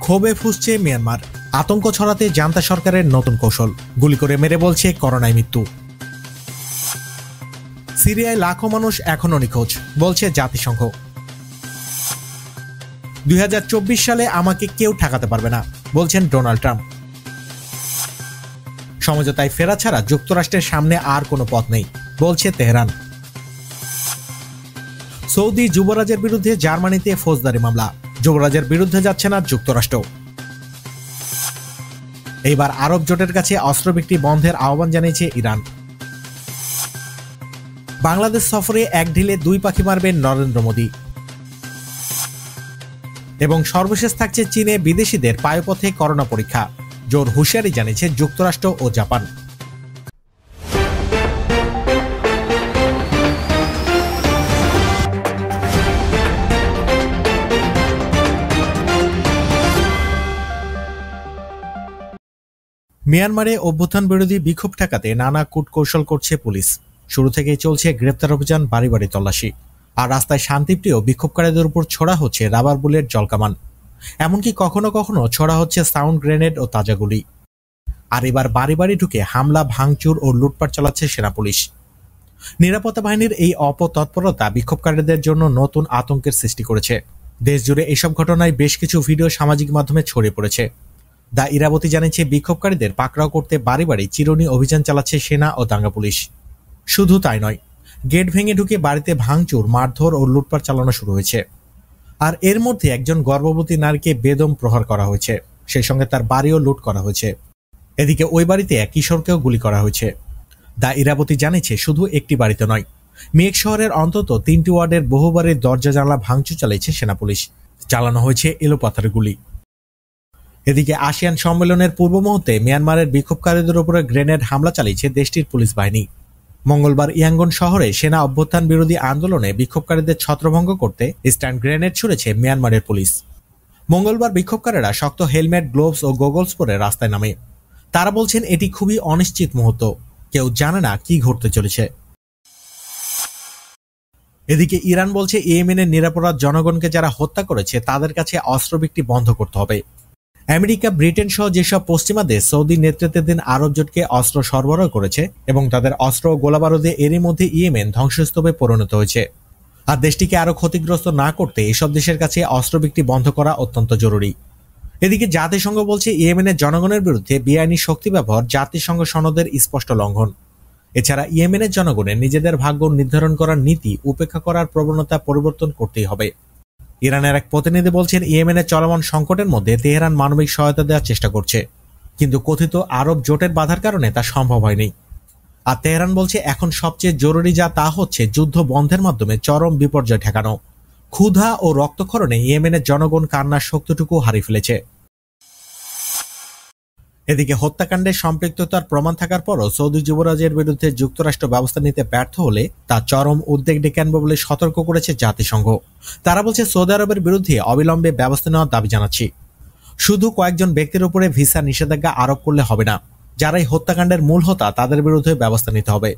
ক্ষোভে ফুঁসছে মিয়ানমার, আতঙ্ক ছড়াতে জান্তা সরকারের নতুন কৌশল, গুলি করে মেরে বলছে করোনায় মৃত্যু। সিরিয়ায় লাখো মানুষ এখনো নিখোঁজ, বলছে জাতিসংঘ। 2024 সালে আমাকে কেউ ঠেকাতে পারবে না, বলছেন ডোনাল্ড ট্রাম্প। সমঝোতায় ফেরা ছাড়া যুক্তরাষ্ট্রের সামনে আর কোনো পথ নেই, বলছে তেহরান। সৌদি যুবরাজের বিরুদ্ধে জার্মানিতে ফৌজদারি মামলা, যুবরাজের বিরুদ্ধে যাচ্ছে না যুক্তরাষ্ট্র। এইবার আরব জোটের কাছে অস্ত্র বিক্রি বন্ধের আহ্বান জানিয়েছে ইরান। বাংলাদেশ সফরে এক ঢিলে দুই পাখি মারবেন নরেন্দ্র মোদী। এবং সর্বশেষ থাকছে চীনে বিদেশিদের পায়ুপথে করোনা পরীক্ষা, জোর হুঁশিয়ারি জানিয়েছে যুক্তরাষ্ট্র ও জাপান। মিয়ানমারে অভ্যুত্থান বিরোধী বিক্ষোভ ঠেকাতে নানা কূটকৌশল করছে পুলিশ। শুরু থেকেই চলছে গ্রেপ্তার অভিযান, বাড়ি বাড়ি তল্লাশি, আর রাস্তায় শান্তিপ্রিয় বিক্ষোভকারীদের উপর ছোড়া হচ্ছে রাবার বুলেট, জলকামান, এমনকি কখনো কখনো ছোড়া হচ্ছে সাউন্ড গ্রেনেড ও তাজা গুলি। আর এবার বাড়ি বাড়ি ঢুকে হামলা, ভাঙচুর ও লুটপাট চালাচ্ছে সেনা পুলিশ। নিরাপত্তা বাহিনীর এই অপতৎপরতা বিক্ষোভকারীদের জন্য নতুন আতঙ্কের সৃষ্টি করেছে। দেশজুড়ে এসব ঘটনায় বেশ কিছু ভিডিও সামাজিক মাধ্যমে ছড়িয়ে পড়েছে। দা ইরাবতী জানিয়েছে, বিক্ষোভকারীদের পাকড়াও করতে বাড়ি বাড়ি চিরুনি অভিযান চালাচ্ছে সেনা ও দাঙ্গা পুলিশ। শুধু তাই নয়, গেট ভেঙে ঢুকে বাড়িতে ভাঙচুর, মারধর ও লুটপাট চালানো শুরু হয়েছে। আর এর মধ্যে একজন গর্ভবতী নারীকে বেদম প্রহার করা হয়েছে, সেই সঙ্গে তার বাড়িও লুট করা হয়েছে। এদিকে ওই বাড়িতে এক কিশোরকেও গুলি করা হয়েছে। দা ইরাবতী জানিয়েছে, শুধু একটি বাড়িতে নয়, মেঘ শহরের অন্তত 3টি ওয়ার্ডের বহু বাড়ির দরজা জানলা ভাঙচুর চালিয়েছে সেনা পুলিশ। চালানো হয়েছে এলোপাথার গুলি। এদিকে আসিয়ান সম্মেলনের পূর্ব মুহূর্তে মিয়ানমারের বিক্ষোভকারীদের উপরে গ্রেনেড হামলা চালিয়েছে দেশটির পুলিশ বাহিনী। মঙ্গলবার ইয়াঙ্গন শহরে সেনা অভ্যুত্থান বিরোধী আন্দোলনে বিক্ষোভকারীদের ছত্রভঙ্গ করতে স্ট্যান্ড গ্রেনেড ছুড়েছে মিয়ানমারের পুলিশ। মঙ্গলবার বিক্ষোভকারীরা শক্ত হেলমেট, গ্লোভস ও গগলস পরে রাস্তায় নামে। তারা বলছেন, এটি খুবই অনিশ্চিত মুহূর্ত, কেউ জানে না কি ঘটতে চলেছে। এদিকে ইরান বলছে, ইয়েমেনের নিরপরাধ জনগণকে যারা হত্যা করেছে তাদের কাছে অস্ত্র বিক্রি বন্ধ করতে হবে। আমেরিকা, ব্রিটেন সহ যেসব পশ্চিমা দেশ সৌদি নেতৃত্বাধীন আরব জোটকে অস্ত্র সরবরাহ করেছে এবং তাদের অস্ত্র ও গোলাবারুদে এরই মধ্যে ইয়েমেন ধ্বংসস্তূপে পরিণত হয়েছে। আর দেশটিকে আরো ক্ষতিগ্রস্ত না করতে এসব দেশের কাছে অস্ত্র বিক্রি বন্ধ করা অত্যন্ত জরুরি। এদিকে জাতিসংঘ বলছে, ইয়েমেনের জনগণের বিরুদ্ধে বেআইনি শক্তি ব্যবহার জাতিসংঘ সনদের স্পষ্ট লঙ্ঘন। এছাড়া ইয়েমেনের জনগণের নিজেদের ভাগ্য নির্ধারণ করার নীতি উপেক্ষা করার প্রবণতা পরিবর্তন করতেই হবে। ইরানের এক প্রতিনিধি বলছেন, ইয়েমেনের চলমান সংকটের মধ্যে তেহরান মানবিক সহায়তা দেওয়ার চেষ্টা করছে, কিন্তু কথিত আরব জোটের বাধার কারণে তা সম্ভব হয়নি। আর তেহরান বলছে, এখন সবচেয়ে জরুরি যা তা হচ্ছে যুদ্ধ বন্ধের মাধ্যমে চরম বিপর্যয় ঠেকানো। ক্ষুধা ও রক্তক্ষরণে ইয়েমেনের জনগণ কান্নার শক্তিটুকু হারিয়ে ফেলেছে। এদিকে হত্যাকাণ্ডে সম্পৃক্ততার প্রমাণ থাকার পরও সৌদি যুবরাজের বিরুদ্ধে যুক্তরাষ্ট্র ব্যবস্থা নিতে ব্যর্থ হলে তা চরম উদ্বেগ ডেকে আনবে বলে সতর্ক করেছে জাতিসংঘ। তারা বলছে, সৌদি আরবের বিরুদ্ধে অবিলম্বে ব্যবস্থা নেওয়ার দাবি জানাচ্ছি। শুধু কয়েকজন ব্যক্তির উপরে ভিসা নিষেধাজ্ঞা আরোপ করলে হবে না, যারা এই হত্যাকাণ্ডের মূল হোতা তাদের বিরুদ্ধে ব্যবস্থা নিতে হবে।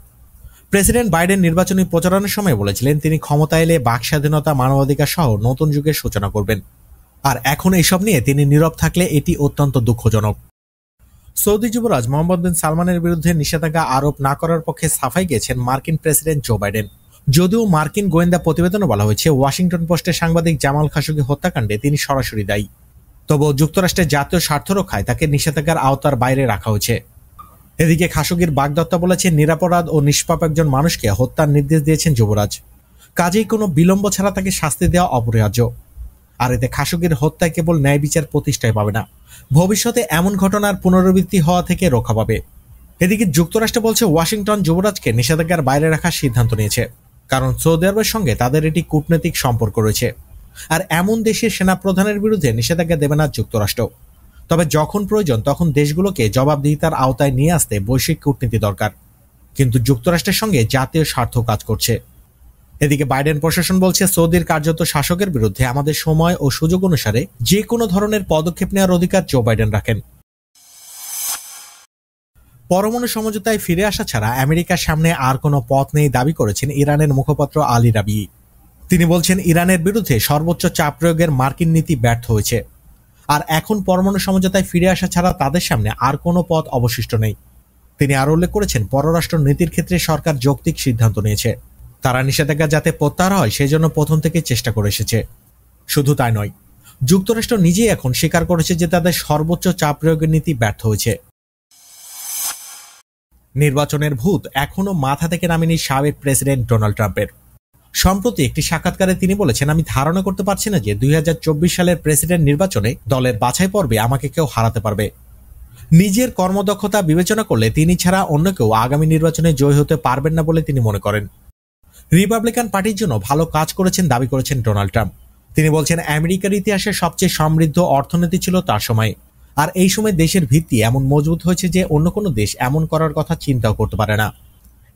প্রেসিডেন্ট বাইডেন নির্বাচনী প্রচারণার সময় বলেছিলেন, তিনি ক্ষমতা এলে বাক স্বাধীনতা, মানবাধিকার সহ নতুন যুগের সূচনা করবেন। আর এখন এসব নিয়ে তিনি নীরব থাকলে এটি অত্যন্ত দুঃখজনক। সৌদি যুবরাজ মোহাম্মদ বিন সালমানের বিরুদ্ধে নিষেধাজ্ঞা আরোপ না করার পক্ষে সাফাই গেছেন মার্কিন প্রেসিডেন্ট জো বাইডেন। যদিও মার্কিন গোয়েন্দা প্রতিবেদনে বলা হয়েছে, ওয়াশিংটন পোস্টের সাংবাদিক জামাল খাশোগি হত্যাকাণ্ডে তিনি সরাসরি দায়ী। তবুও যুক্তরাষ্ট্রের জাতীয় স্বার্থ রক্ষায় তাকে নিষেধাজ্ঞার আওতার বাইরে রাখা হয়েছে। এদিকে খাশোগির বাগদত্তা বলেছেন, নিরাপরাধ ও নিষ্পাপ একজন মানুষকে হত্যার নির্দেশ দিয়েছেন যুবরাজ, কাজেই কোনো বিলম্ব ছাড়া তাকে শাস্তি দেওয়া অপরিহার্য। আর এতে খাশোগির হত্যায় কেবল ন্যায় বিচার প্রতিষ্ঠায় পাবে না, ভবিষ্যতে এমন ঘটনার পুনরাবৃত্তি হওয়া থেকে রক্ষা পাবে। এদিকে যুক্তরাষ্ট্র বলছে, ওয়াশিংটন যুবরাজকে নিষেধাজ্ঞার বাইরে রাখার সিদ্ধান্ত নিয়েছে, কারণ সৌদি আরবের সঙ্গে তাদের এটি কূটনৈতিক সম্পর্ক রয়েছে। আর এমন দেশের সেনাপ্রধানের বিরুদ্ধে নিষেধাজ্ঞা দেবে না যুক্তরাষ্ট্র। তবে যখন প্রয়োজন তখন দেশগুলোকে জবাবদিহিতার আওতায় নিয়ে আসতে বৈশ্বিক কূটনীতি দরকার, কিন্তু যুক্তরাষ্ট্রের সঙ্গে জাতীয় স্বার্থ কাজ করছে। এদিকে বাইডেন প্রশাসন বলছে, সৌদির কার্যত শাসকের বিরুদ্ধে আমাদের সময় ও সুযোগ অনুসারে যে কোনো ধরনের পদক্ষেপ নেওয়ার অধিকার জো বাইডেন রাখেন। পরমাণু সমঝোতায় ফিরে আসা ছাড়া আমেরিকার সামনে আর কোনো পথ নেই দাবি করেছেন ইরানের মুখপাত্র আলী রাবি। তিনি বলছেন, ইরানের বিরুদ্ধে সর্বোচ্চ চাপ প্রয়োগের মার্কিন নীতি ব্যর্থ হয়েছে, আর এখন পরমাণু সমঝোতায় ফিরে আসা ছাড়া তাদের সামনে আর কোনো পথ অবশিষ্ট নেই। তিনি আরো উল্লেখ করেছেন, পররাষ্ট্র নীতির ক্ষেত্রে সরকার যৌক্তিক সিদ্ধান্ত নিয়েছে। তারা নিষেধাজ্ঞা যাতে প্রত্যাহার হয় সেজন্য প্রথম থেকে চেষ্টা করে এসেছে। শুধু তাই নয়, যুক্তরাষ্ট্র নিজেই এখন স্বীকার করেছে যে তাদের সর্বোচ্চ চাপ প্রয়োগের নীতি ব্যর্থ হয়েছে। নির্বাচনের ভূত এখনো মাথা থেকে নামেনি সাবেক প্রেসিডেন্ট ডোনাল্ড ট্রাম্পের। সম্প্রতি একটি সাক্ষাৎকারে তিনি বলেছেন, আমি ধারণা করতে পারছি না যে 2024 সালের প্রেসিডেন্ট নির্বাচনে দলের বাছাই পর্বে আমাকে কেউ হারাতে পারবে। নিজের কর্মদক্ষতা বিবেচনা করলে তিনি ছাড়া অন্য কেউ আগামী নির্বাচনে জয়ী হতে পারবেন না বলে তিনি মনে করেন। রিপাবলিকান পার্টির জন্য ভালো কাজ করেছেন দাবি করেছেন ডোনাল্ড ট্রাম্প। তিনি বলছেন, আমেরিকার ইতিহাসে সবচেয়ে সমৃদ্ধ অর্থনীতি ছিল তার সময়, আর এই সময় দেশের ভিত্তি এমন মজবুত হয়েছে যে অন্য কোনো দেশ এমন করার কথা চিন্তাও করতে পারে না।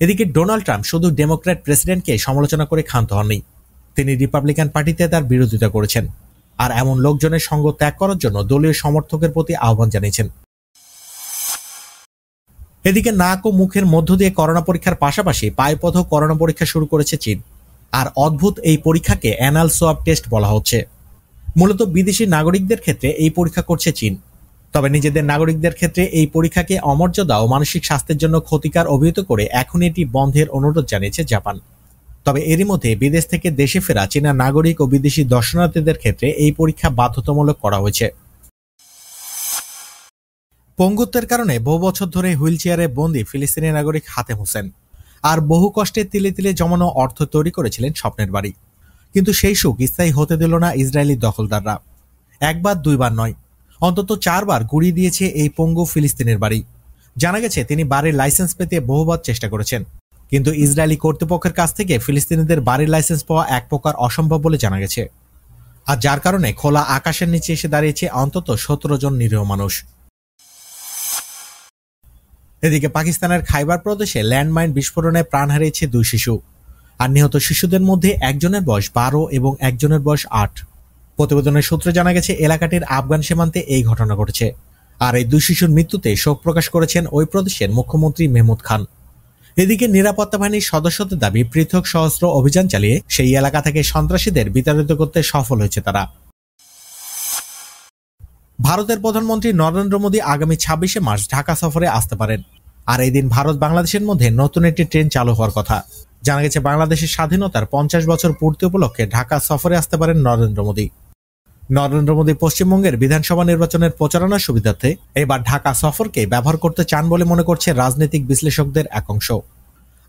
এদিকে ডোনাল্ড ট্রাম্প শুধু ডেমোক্র্যাট প্রেসিডেন্টকে সমালোচনা করে ক্ষান্ত হননি, তিনি রিপাবলিকান পার্টিতে তার বিরোধিতা করেছেন, আর এমন লোকজনের সঙ্গ ত্যাগ করার জন্য দলীয় সমর্থকের প্রতি আহ্বান জানিয়েছেন। এদিকে নাক ও মুখের মধ্য দিয়ে করোনা পরীক্ষার পাশাপাশি পায়পথ করোনা পরীক্ষা শুরু করেছে চীন। আর অদ্ভুত এই পরীক্ষাকে অ্যানাল সোয়াব টেস্ট বলা হচ্ছে। মূলত বিদেশি নাগরিকদের ক্ষেত্রে এই পরীক্ষা করছে চীন, তবে নিজেদের নাগরিকদের ক্ষেত্রে এই পরীক্ষাকে অমর্যাদা ও মানসিক স্বাস্থ্যের জন্য ক্ষতিকর অভিহিত করে এখন এটি বন্ধের অনুরোধ জানিয়েছে জাপান। তবে এরই মধ্যে বিদেশ থেকে দেশে ফেরা চীনা নাগরিক ও বিদেশি দর্শনার্থীদের ক্ষেত্রে এই পরীক্ষা বাধ্যতামূলক করা হয়েছে। পঙ্গুত্বের কারণে বহু বছর ধরে হুইল চেয়ারে বন্দী ফিলিস্তিনি নাগরিক হাতেম হোসেন আর বহু কষ্টে তিলে তিলে জমানো অর্থ তৈরি করেছিলেন স্বপ্নের বাড়ি, কিন্তু সেই সুখ স্থায়ী হতে দিল না ইসরায়েলি দখলদাররা। একবার দুইবার নয়, অন্তত 4 বার গুড়িয়ে দিয়েছে এই পঙ্গু ফিলিস্তিনের বাড়ি। জানা গেছে তিনি বাড়ির লাইসেন্স পেতে বহুবার চেষ্টা করেছেন, কিন্তু ইসরায়েলি কর্তৃপক্ষের কাছ থেকে ফিলিস্তিনিদের বাড়ির লাইসেন্স পাওয়া এক প্রকার অসম্ভব বলে জানা গেছে। আর যার কারণে খোলা আকাশের নিচে এসে দাঁড়িয়েছে অন্তত 17 জন নিরীহ মানুষ। এদিকে পাকিস্তানের খাইবার প্রদেশে ল্যান্ডমাইন বিস্ফোরণে প্রাণ হারিয়েছে 2 শিশু, আর নিহত শিশুদের মধ্যে একজনের বয়স 12 এবং একজনের বয়স 8। প্রতিবেদনের সূত্রে জানা গেছে এলাকাটির আফগান সীমান্তে এই ঘটনা ঘটেছে, আর এই 2 শিশুর মৃত্যুতে শোক প্রকাশ করেছেন ওই প্রদেশের মুখ্যমন্ত্রী মেহমুদ খান। এদিকে নিরাপত্তা বাহিনীর সদস্যদের দাবি, পৃথক সশস্ত্র অভিযান চালিয়ে সেই এলাকা থেকে সন্ত্রাসীদের বিতাড়িত করতে সফল হয়েছে তারা। ভারতের প্রধানমন্ত্রী নরেন্দ্র মোদী আগামী 26শে মার্চ ঢাকা সফরে আসতে পারেন, আর এই দিন ভারত বাংলাদেশের মধ্যে নতুন একটি ট্রেন চালু হওয়ার কথা। জানা গেছে বাংলাদেশের স্বাধীনতার 50 বছর পূর্তি উপলক্ষে ঢাকা সফরে আসতে পারেন নরেন্দ্র মোদী। নরেন্দ্র মোদী পশ্চিমবঙ্গের বিধানসভা নির্বাচনের প্রচারণার সুবিধার্থে এবার ঢাকা সফরকে ব্যবহার করতে চান বলে মনে করছে রাজনৈতিক বিশ্লেষকদের এক অংশ।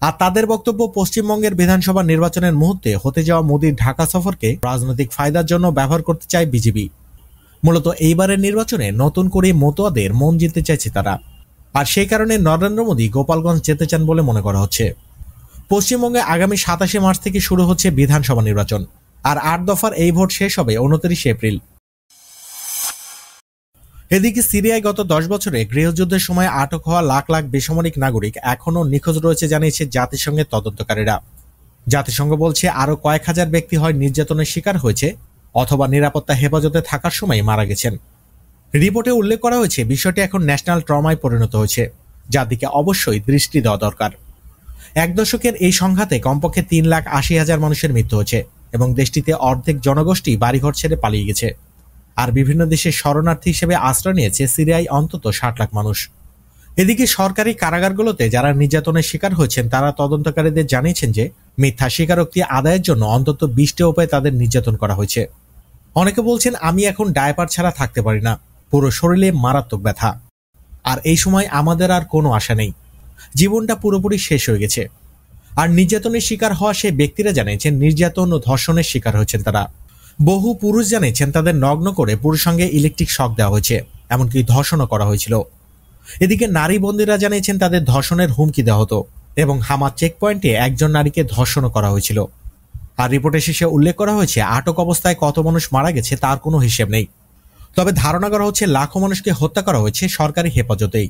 আর তাদের বক্তব্য, পশ্চিমবঙ্গের বিধানসভা নির্বাচনের মুহূর্তে হতে যাওয়া মোদীর ঢাকা সফরকে রাজনৈতিক ফায়দার জন্য ব্যবহার করতে চায় বিজেপি। মূলত এইবারের নির্বাচনে নতুন করে মতুয়াদের মন জিততে চাইছে তারা, আর সেই কারণে নরেন্দ্র মোদী গোপালগঞ্জ যেতে চান বলে মনে করা হচ্ছে। পশ্চিমবঙ্গে আগামী 27শে মার্চ থেকে শুরু হচ্ছে বিধানসভা নির্বাচন, আর 8 দফার এই ভোট শেষ হবে 29 এপ্রিল। এদিকে সিরিয়ায় গত 10 বছরে গৃহযুদ্ধের সময় আটক হওয়া লাখ লাখ বেসামরিক নাগরিক এখনও নিখোঁজ রয়েছে জানিয়েছে জাতিসংঘের তদন্তকারীরা। জাতিসংঘ বলছে আরো কয়েক হাজার ব্যক্তি হয় নির্যাতনের শিকার হয়েছে অথবা নিরাপত্তা হেফাজতে থাকার সময় মারা গেছেন। রিপোর্টে উল্লেখ করা হয়েছে বিষয়টি এখন ন্যাশনাল ট্রমায় পরিণত হয়েছে, যার দিকে অবশ্যই দৃষ্টি দেওয়া দরকার। 1 দশকের এই সংঘাতে কমপক্ষে 3,80,000 মানুষের মৃত্যু হয়েছে এবং দেশটিতে অর্ধেক জনগোষ্ঠী বাড়িঘর ছেড়ে পালিয়ে গেছে, আর বিভিন্ন দেশে শরণার্থী হিসেবে আশ্রয় নিয়েছে সিরিয়ায় অন্তত 60 লাখ মানুষ। এদিকে সরকারি কারাগারগুলোতে যারা নির্যাতনের শিকার হয়েছেন তারা তদন্তকারীদের জানিয়েছেন যে মিথ্যা স্বীকারোক্তি আদায়ের জন্য অন্তত 20টি উপায়ে তাদের নির্যাতন করা হয়েছে। অনেকে বলছেন, আমি এখন ডায়াপার ছাড়া থাকতে পারি না, পুরো শরীরে মারাত্মক ব্যথা, আর এই সময় আমাদের আর কোনো আশা নেই, জীবনটা পুরোপুরি শেষ হয়ে গেছে। আর নির্যাতনের শিকার হওয়া সেই ব্যক্তিরা জানিয়েছেন নির্যাতন ও ধর্ষণের শিকার হয়েছেন তারা। বহু পুরুষ জানিয়েছেন তাদের নগ্ন করে পুরুষাঙ্গে ইলেকট্রিক শক দেওয়া হয়েছে, এমনকি ধর্ষণও করা হয়েছিল। এদিকে নারী বন্দীরা জানিয়েছেন তাদের ধর্ষণের হুমকি দেওয়া হতো এবং হামার চেক পয়েন্টে একজন নারীকে ধর্ষণও করা হয়েছিল। আর রিপোর্টের শেষে উল্লেখ করা হয়েছে আটক অবস্থায় কত মানুষ মারা গেছে তার কোনো হিসেব নেই, তবে ধারণা করা হচ্ছে লাখো মানুষকে হত্যা করা হয়েছে সরকারি হেফাজতেই।